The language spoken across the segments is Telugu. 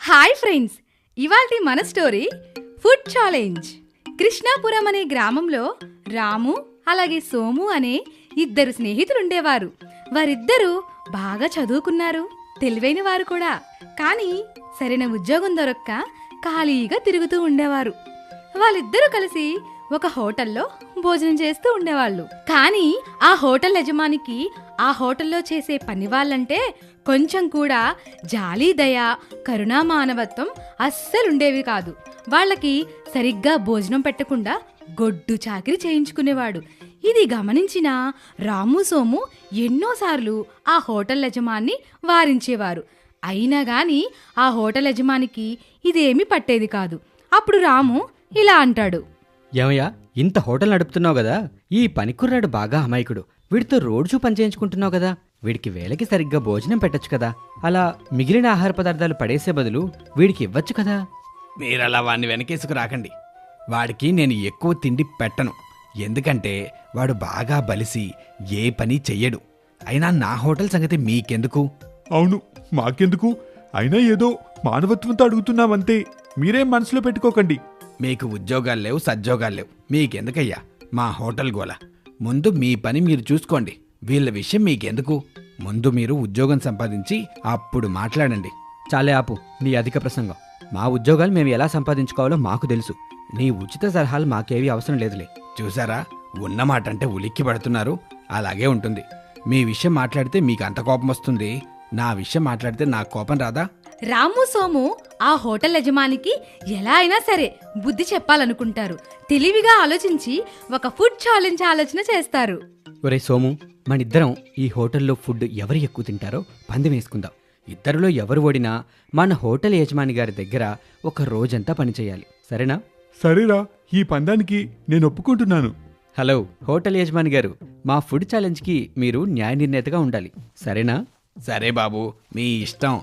హాయ్ ఫ్రెండ్స్, ఇవాల్టి మన స్టోరీ ఫుడ్ ఛాలెంజ్. కృష్ణాపురం అనే గ్రామంలో రాము అలాగే సోము అనే ఇద్దరు స్నేహితులుండేవారు. వారిద్దరూ బాగా చదువుకున్నారు, తెలివైన వారు కూడా. కానీ సరైన ఉద్యోగం దొరక్క ఖాళీగా తిరుగుతూ ఉండేవారు. వాళ్ళిద్దరూ కలిసి ఒక హోటల్లో భోజనం చేస్తూ ఉండేవాళ్ళు. కానీ ఆ హోటల్ యజమానికి ఆ హోటల్లో చేసే పని వాళ్ళంటే కొంచెం కూడా జాలి, దయ, కరుణా, మానవత్వం అస్సలుండేవి కాదు. వాళ్ళకి సరిగ్గా భోజనం పెట్టకుండా గొడ్డు చాకిరి చేయించుకునేవాడు. ఇది గమనించిన రాము, సోము ఎన్నోసార్లు ఆ హోటల్ యజమాన్ని వారించేవారు. అయినా గాని ఆ హోటల్ యజమానికి ఇదేమీ పట్టేది కాదు. అప్పుడు రాము ఇలా అంటాడు, ఏమయ్యా, ఇంత హోటల్ నడుపుతున్నావు కదా, ఈ పనికుర్రాడు బాగా అమాయకుడు. వీడితో రోజు పని చేయించుకుంటున్నావు కదా, వీడికి వేళకి సరిగ్గా భోజనం పెట్టొచ్చు కదా. అలా మిగిలిన ఆహార పదార్థాలు పడేసే బదులు వీడికి ఇవ్వచ్చు కదా. మీరలా వాడిని వెనకేసుకు రాకండి. వాడికి నేను ఎక్కువ తిండి పెట్టను, ఎందుకంటే వాడు బాగా బలిసి ఏ పని చెయ్యడు. అయినా నా హోటల్ సంగతి మీకెందుకు? అవును, మాకెందుకు? అయినా ఏదో మానవత్వంతో అడుగుతున్నామంతే, మీరేం మనసులో పెట్టుకోకండి. మీకు ఉద్యోగాలు లేవు, సద్యోగాలు లేవు, మీకెందుకయ్యా మా హోటల్ గోల? ముందు మీ పని మీరు చూసుకోండి, వీళ్ళ విషయం మీకెందుకు? ముందు మీరు ఉద్యోగం సంపాదించి అప్పుడు మాట్లాడండి. చాలే ఆపు నీ అధిక ప్రసంగం. మా ఉద్యోగాలు మేము ఎలా సంపాదించుకోవాలో మాకు తెలుసు. నీ ఉచిత సలహాలు మాకేవీ అవసరం లేదులే. చూసారా, ఉన్నమాట అంటే ఉలిక్కి పడుతున్నారు. అలాగే ఉంటుంది. మీ విషయం మాట్లాడితే మీకు అంత కోపం వస్తుంది, నా విషయం మాట్లాడితే నాకు కోపం రాదా? రాము, సోము ఆ హోటల్ యజమానికి ఎలా అయినా సరే బుద్ధి చెప్పాలనుకుంటారు. తెలివిగా ఆలోచించి ఒక ఫుడ్ ఛాలెంజ్ ఆలోచన చేస్తారు. ఒరే సోము, మనిద్దరం ఈ హోటల్లో ఫుడ్ ఎవరు ఎక్కువ తింటారో పందెం వేసుకుందాం. ఇద్దరిలో ఎవరు ఓడినా మన హోటల్ యజమాని గారి దగ్గర ఒక రోజంతా పనిచేయాలి, సరేనా? సరేరా, ఈ పందానికి నేను ఒప్పుకుంటున్నాను. హలో హోటల్ యజమాని గారు, మా ఫుడ్ ఛాలెంజ్కి మీరు న్యాయ నిర్ణేతగా ఉండాలి, సరేనా? సరే బాబు, మీ ఇష్టం.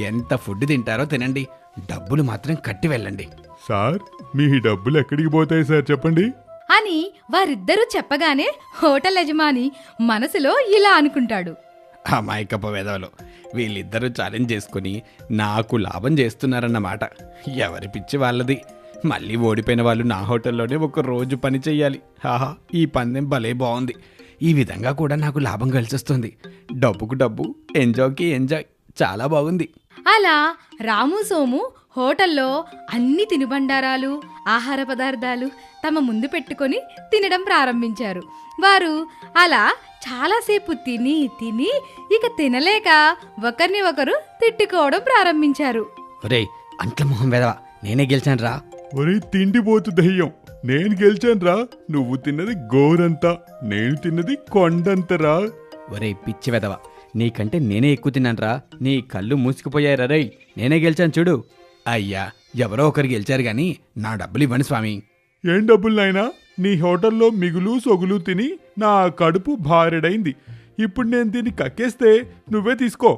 ఎంత ఫుడ్ తింటారో తినండి, డబ్బులు మాత్రం కట్టి వెళ్ళండి. సార్, మీ డబ్బులు ఎక్కడికి పోతాయి సార్, చెప్పండి. అని వారిద్దరూ చెప్పగానే హోటల్ యజమాని మనసులో ఇలా అనుకుంటాడు, అమాయకపు వెధవలు, వీళ్ళిద్దరూ ఛాలెంజ్ చేసుకుని నాకు లాభం చేస్తున్నారన్నమాట. ఎవరి పిచ్చి వాళ్ళది. మళ్ళీ ఓడిపోయిన వాళ్ళు నా హోటల్లోనే ఒక రోజు పని చెయ్యాలి. ఆహా, ఈ పందెం భలే బాగుంది. ఈ విధంగా కూడా నాకు లాభం కలిసొస్తుంది. డబ్బుకు డబ్బు, ఎంజాయ్కి ఎంజాయ్. చాలా బాగుంది. అలా రాము, సోము హోటల్లో అన్ని తినుబండారాలు, ఆహార పదార్థాలు తమ ముందు పెట్టుకొని తినడం ప్రారంభించారు. వారు అలా చాలాసేపు తిని తిని ఇక తినలేక ఒకరిని ఒకరు తిట్టుకోవడం ప్రారంభించారు. ఒరేయ్ అంట్ల మొహం వెదవా, నేనే గెలిచాను రా. ఒరే తిండిపోతు దయ్యం, నేను గెలిచానురా. నువ్వు తిన్నది గోరంతా, నేను తిన్నది కొండంతరా. ఒరేయ్ పిచ్చి వెదవా, నీకంటే నేనే ఎక్కువ తిన్నానురా. నీ కళ్ళు మూసుకుపోయారా రేయ్, నేనే గెలిచాను చూడు. అయ్యా, ఎవరో ఒకరు గెలిచారు గాని నా డబ్బులు ఇవ్వండి స్వామి. ఏం డబ్బులు నాయనా? నీ హోటల్లో మిగులు సొగులు తిని నా కడుపు భారెడైంది. ఇప్పుడు నేను దీన్ని కక్కేస్తే నువ్వే తీసుకో.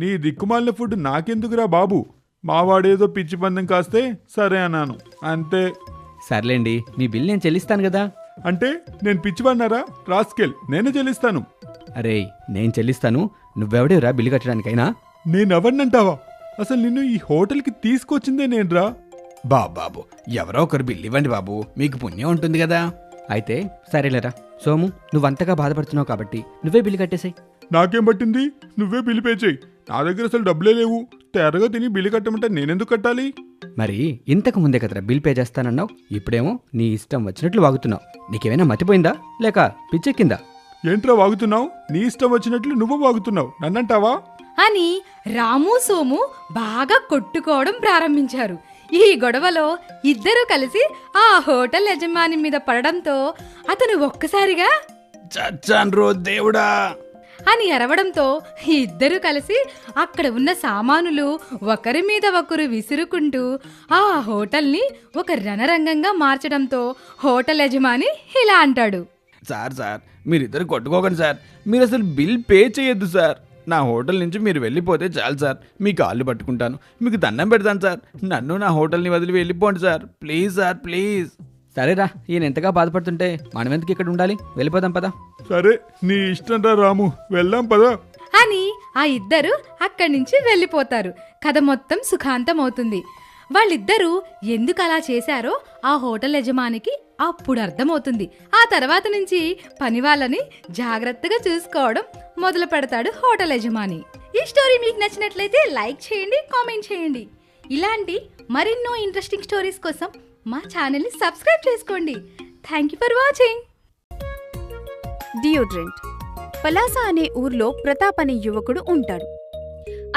నీ దిక్కుమాలిన ఫుడ్ నాకెందుకురా బాబు? మావాడేదో పిచ్చి పందెం కాస్తే సరే అన్నాను, అంతే. సర్లేండి, మీ బిల్ నేను చెల్లిస్తాను కదా. అంటే నేను పిచ్చివన్నారా? రాస్కెల్, నేనే చెల్లిస్తాను. అరే నేను చెల్లిస్తాను, నువ్వెవడేవురా బిల్లు కట్టడానికైనా? నేనెవరినంటావా? అసలు నిన్ను ఈ హోటల్కి తీసుకొచ్చిందే నేనురా. బాబు, ఎవరో ఒకరు బిల్లు ఇవ్వండి బాబు, మీకు పుణ్యం ఉంటుంది కదా. అయితే సరేలేరా సోము, నువ్వంతగా బాధపడుతున్నావు కాబట్టి నువ్వే బిల్లు కట్టేసాయి. నాకేం పట్టింది? నువ్వే బిల్లు పే చేయి. నా దగ్గర అసలు డబ్బులే లేవు. తెరగా తిని బిల్లు కట్టమంటే నేనెందుకు కట్టాలి? మరి ఇంతకు ముందే కదరా బిల్ పే చేస్తానన్నావు, ఇప్పుడేమో నీ ఇష్టం వచ్చినట్లు వాగుతున్నావు. నీకేమైనా మతిపోయిందా లేక పిచ్చెక్కిందా? ఏంట్రా వాగుతున్నావు? నీ ఇష్టం వచ్చినట్లు నువ్వు వాగుతున్నావు, నన్నంటావా? అని రాము, సోము బాగా కొట్టుకోవడం ప్రారంభించారు. ఈ గొడవలో ఇద్దరూ కలిసి ఆ హోటల్ యజమాని మీద పడడంతో అతను ఒక్కసారిగా చచ్చాన్ రో దేవుడా అని అరవడంతో ఇద్దరూ కలిసి అక్కడ ఉన్న సామానులు ఒకరి మీద ఒకరు విసురుకుంటూ ఆ హోటల్ని ఒక రణరంగంగా మార్చడంతో హోటల్ యజమాని ఇలా అంటాడు, సార్, మీరిద్దరు కొట్టుకోకండి సార్. మీరు అసలు బిల్ పే చేయొద్దు సార్. నా హోటల్ నుంచి మీరు వెళ్ళిపోతే చాలు సార్. మీ కాళ్ళు పట్టుకుంటాను, మీకు దండం పెడతాను సార్. నన్ను నా హోటల్ని వదిలి వెళ్ళిపోండి సార్, ప్లీజ్ సార్, ప్లీజ్. సరేరా, ఈయన ఎంతగా బాధపడుతుంటే మనం ఎందుకు ఇక్కడ ఉండాలి, వెళ్ళిపోదాం పదా. సరే, నీ ఇష్టం రా రాము, వెళ్దాం పదా. అని ఆ ఇద్దరు అక్కడి నుంచి వెళ్ళిపోతారు. కథ మొత్తం సుఖాంతం అవుతుంది. వాళ్ళిద్దరూ ఎందుకు అలా చేశారో ఆ హోటల్ యజమానికి అప్పుడు అర్థమవుతుంది. ఆ తర్వాత నుంచి పని వాళ్ళని జాగ్రత్తగా చూసుకోవడం మొదలు పెడతాడు హోటల్ యజమాని. ఈ స్టోరీ మీకు నచ్చినట్లయితే లైక్ చేయండి, కామెంట్ చేయండి. ఇలాంటి మరెన్నో ఇంట్రెస్టింగ్ స్టోరీస్ కోసం మా ఛానల్ని సబ్స్క్రైబ్ చేసుకోండి. Thank you for watching. Deodorant. Palasa అనే ఊర్లో ప్రతాప్ అనే యువకుడు ఉంటాడు.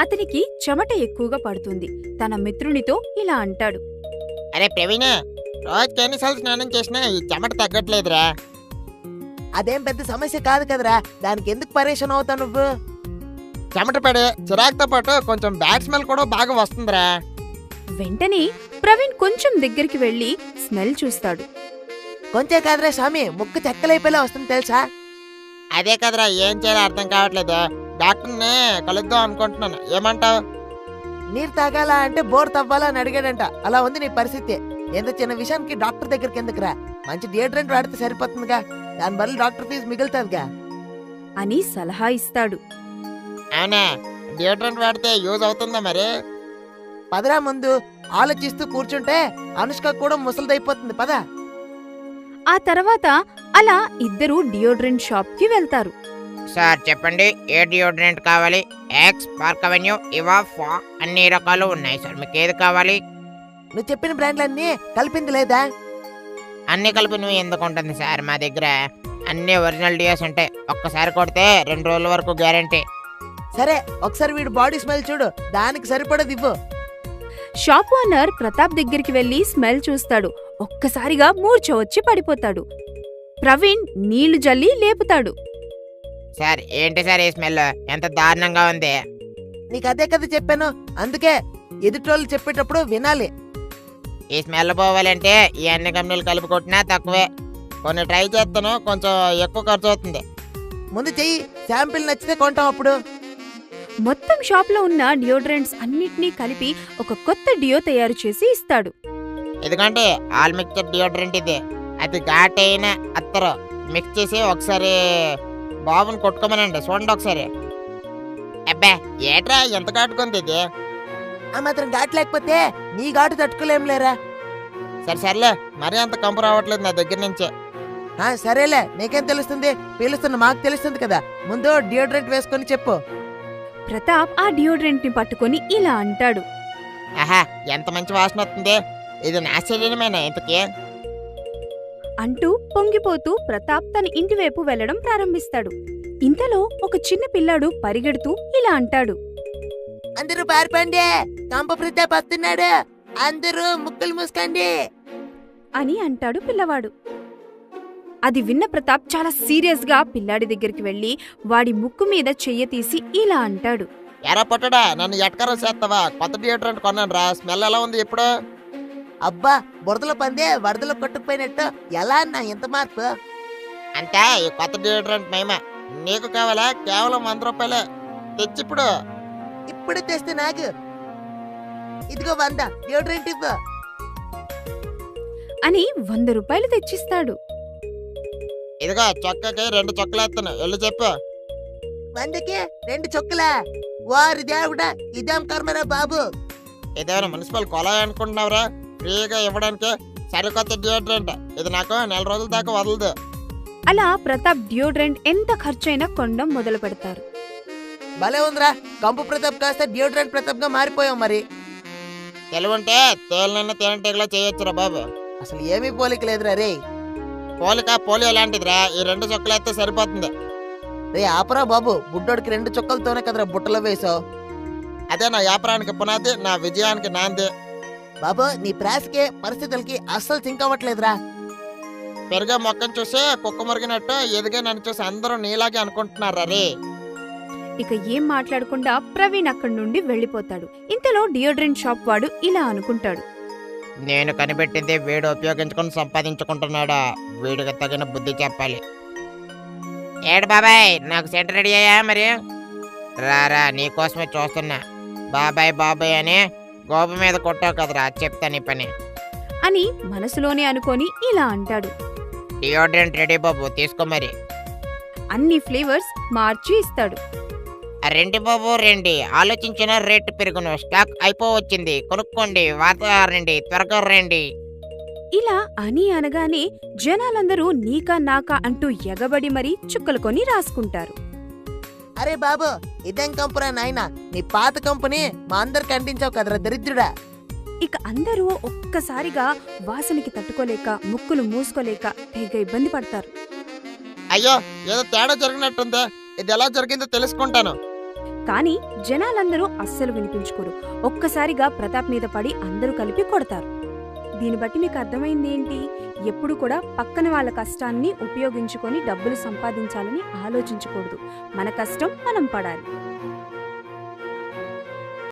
అతనికి చెమట ఎక్కువగా పడుతుంది. తన మిత్రునితో ఇలా అంటాడు. అరే ప్రవీణ్, రోజుకి ఎన్నిసార్లు స్నానం చేసినా ఈ చెమట తగ్గట్లేదురా. అదేం పెద్ద సమస్య కాదు కదరా, దానికి ఎందుకు పరేషాన్ అవుతావు నువ్వు? చెమట పడే చిరాకుతో పాటు కొంచెం బ్యాడ్ స్మెల్ కూడా బాగా వస్తుందిరా. వెంటనే ప్రవీణ్ కొంచెం దగ్గరికి వెళ్లి స్మెల్ చూస్తాడు. కొంచెం కాదురా స్వామి, ముక్కు చెక్కలైపోయేలా వస్తుంది తెలుసా? అదే కదరా, ఏం చేయాలో అర్థం కావట్లేదు. డాక్టర్ని కలుద్దాం అనుకుంటున్నాను, ఏమంటావు? నీరు తాగాలా అంటే బోర్ తవ్వాలా అని అడిగాడంట. అలా ఉంది నీ పరిస్థితి. ఎంత చిన్న విషయానికి డాక్టర్ దగ్గరికి ఎందుకురా? మంచి డియోడ్రెంట్ వాడితే సరిపోతుందిగా, దాని బదులు డాక్టర్ ఫీజు మిగులుతుందిగా అని సలహా ఇస్తాడు. అవునా, డియోడ్రెంట్ వాడితే యూజ్ అవుతుందా మరి? పదరా, ముందు ఆలోచిస్తూ కూర్చుంటే అనుష్క కూడా ముసలిదైపోతుంది. పద. ఆ తర్వాత అలా ఇద్దరూ డియోడ్రెంట్ షాప్ కి వెళ్తారు. సార్ చెప్పండి, ఏ డియోడ్రెంట్ కావాలి? ఎక్స్, పార్క్ అవెన్యూ, ఇవా, ఫా అన్ని రకాలు ఉన్నాయి సార్, మీకు ఏది కావాలి? నువ్వు చెప్పిన బ్రాండ్లన్నీ కలిపింది లేదా? అన్ని కలిపి నువ్వు ఎందుకు ఉంటుంది సార్, మా దగ్గర అన్ని ఒరిజినల్ డియోస్ ఉంటాయి. ఒక్కసారి కొడితే 2 రోజుల వరకు గ్యారంటీ. సరే, ఒకసారి వీడు బాడీ స్మెల్ చూడు, దానికి సరిపడదు ఇవ్వు. షాప్ ఓనర్ ప్రతాప్ దగ్గరికి వెళ్లి స్మెల్ చూస్తాడు. ఒక్కసారిగా మూర్ఛ వచ్చి పడిపోతాడు. ప్రవీణ్ నీళ్లు జల్లి లేపుతాడు. సార్ ఏంటి సార్ ఈ స్మెల్, ఎంత దారుణంగా ఉంది. నీకు అదే కదా చెప్పాను, అందుకే ఎదుటోళ్ళు చెప్పేటప్పుడు వినాలి. ఈ స్మెల్ పోవాలంటే ఈ అన్ని కంపెనీలు కలిపి కొట్టినా తక్కువే. కొన్ని ట్రై చేస్తాను, కొంచెం ఎక్కువ ఖర్చు అవుతుంది. ముందు చెయ్యి, శాంపిల్ నచ్చితే కొంటాం అప్పుడు. మొత్తం షాప్ లో ఉన్న డియోడ్రెంట్స్ అన్నిటినీ కలిపి ఒక కొత్త డియో తయారు చేసి ఇస్తాడు. ఎందుకంటే ఆల్ మిక్చర్ డియోడ్రెంట్ ఇది. అది ఘాటైన అత్తరు మిక్స్ చేసి ఒకసారి బాబుని కొట్టుకోమనండి, చూడండి ఒకసారి. అబ్బా ఏట్రా ఎంత ఘాటుకుంది ఇది. ఆ మాత్రం ఘాటు లేకపోతే నీ ఘాటు తట్టుకోలేం లేరా. సరే సర్లే, మరీ అంత కంపు రావట్లేదు నా దగ్గర నుంచి. సరేలే, నీకేం తెలుస్తుంది, పీలుస్తున్న మాకు తెలుస్తుంది కదా. ముందు డియోడ్రెంట్ వేసుకొని చెప్పు. ప్రతాప్ ఆ డియోడ్రెంట్ ని పట్టుకొని ఇలా అంటాడు. ఆహా, ఎంత మంచి వాసన వస్తుంది. ఇది నా శరీరమేనా ఇంతకీ? అంటూ పొంగిపోతూ ప్రతాప్ తన ఇంటి వైపు వెళ్లడం ప్రారంభిస్తాడు. ఇంతలో ఒక చిన్న పిల్లాడు పరిగెడుతూ ఇలా అంటాడు. అందరూ పారిపోండి, కంప ప్రతాప్ వస్తున్నాడు, అందరూ ముక్కులు మూసుకోండి అని అంటాడు పిల్లవాడు. అది విన్న ప్రతాప్ చాలా సీరియస్ గా పిల్లాడి దగ్గరికి వెళ్లి వాడి ముక్కు మీద చెయ్యి తీసి ఇలా అంటాడు. ఎరా పొట్టడా, నన్ను ఎట్కరో చేస్తావా? కొత్త డియోడ్రెంట్ కొన్నాను రా, స్మెల్ ఎలా ఉంది ఇప్పుడు? అబ్బా, బురదలో పందే వరదలో కొట్టుకుపోయినట్టు ఎలా అన్నా ఇంత మార్పు? అంటే ఈ కొత్త డియోడ్రెంట్ మేమే. నీకు కావాలా? కేవలం 100 రూపాయలే. తెచ్చిప్పుడు. ఇప్పుడు తెస్తే నాకు ఇదిగో 100 డియోడ్రెంట్ ఇవ్వు అని 100 రూపాయలు తెచ్చిస్తాడు. ఇదిగో చొక్కకి 2 చొక్కలు వేస్తాను, వెళ్ళి చెప్పు. 100కి 2 చొక్కలా? వారి దేవుడా, ఇదేం కర్మరా బాబు. ఇదేమైనా మున్సిపల్ కొలాయి అనుకుంటున్నావురా? ఫ్రీగా ఇవ్వడానికి సరికొత్త డియోడ్రెంట్ ఇది, నాకు 4 రోజుల దాకా వదలదు. అలా ప్రతాప్ డియోడ్రెంట్ ఎంత ఖర్చైనా కొనడం మొదలు పెడతారు. భలే ఉందిరా, కంపు ప్రతాప్ కాస్త డియోడ్రెంట్ ప్రతాప్ గా మారిపోయాం. మరి తెలివుంటే తేలిన తేనెటీగలో చేయొచ్చురా బాబు. అసలు ఏమీ పోలిక లేదురా రే. పోలిక పోలియో లాంటిదిరా, ఈ 2 చొక్కలు వేస్తే సరిపోతుంది. రే ఆపరా బాబు, బుడ్డోడికి 2 చొక్కలతోనే కదరా బుట్టలో వేసావు. అదే నా వ్యాపారానికి పునాది, నా విజయానికి నాంది. బాబు, నీ ప్రాసకి పరిస్థితులకి అస్సలు సింక్ అవ్వట్లేదురా. పెరిగే మొక్కను చూసి కుక్క మురిగినట్టు ఎదిగే నన్ను చూసి అందరూ నీలాగే అనుకుంటున్నారా రే. ఇక ఏం మాట్లాడకుండా ప్రవీణ్ అక్కడి నుండి వెళ్లిపోతాడు. ఇంతలో డియోడ్రెంట్ షాప్ వాడు ఇలా అనుకుంటాడు. నేను కనిపెట్టింది వీడు ఉపయోగించుకొని సంపాదించుకుంటున్నాడా, వీడికి తగిన బుద్ధి చెప్పాలి. ఏడు బాబాయ్, నాకు సెంటర్ రెడీ అయ్యా మరి? రారా, నీకోసమే చూస్తున్నా. బాబాయ్ బాబాయ్ అని గోప మీద కొట్టావు కదరా, చెప్తా నీ పని అని మనసులోనే అనుకొని ఇలా అంటాడు. డియోడ్రెంట్ రెడీ బాబు, తీసుకో మరి. అన్ని ఫ్లేవర్స్ మార్చి ఇస్తాడు. రెండి బాబు రండి, ఆలోచించిన రేటు పెరుగును, స్టాక్ అయిపోవచ్చింది, కొనుక్కోండి, రండి, త్వరగా రండి. ఇలా అని అనగానే జనాలందరూ నీకా నాకా అంటూ ఎగబడి మరీ చుక్కలు కొని రాసుకుంటారు. అరే బాబు, ఇదేం కంపెనీ నాయనా? నీ పాత కంపెనీ మా అందరికి అంటించావు కదరా దరిద్రుడా. ఇక అందరూ ఒక్కసారిగా వాసనకి తట్టుకోలేక ముక్కులు మూసుకోలేక తెగ ఇబ్బంది పడతారు. అయ్యో, ఏదో తేడా జరిగినట్టుందే, ఇది ఎలా జరిగిందో తెలుసుకుంటాను. కానీ జనాలందరూ అస్సలు వినిపించుకోరు. ఒక్కసారిగా ప్రతాప్ మీద పడి అందరూ కలిపి కొడతారు. దీన్ని బట్టి మీకు అర్థమైంది ఏంటి? ఎప్పుడు కూడా పక్కన వాళ్ళ కష్టాన్ని ఉపయోగించుకొని డబ్బులు సంపాదించాలని ఆలోచించకూడదు. మన కష్టం మనం పడాలి.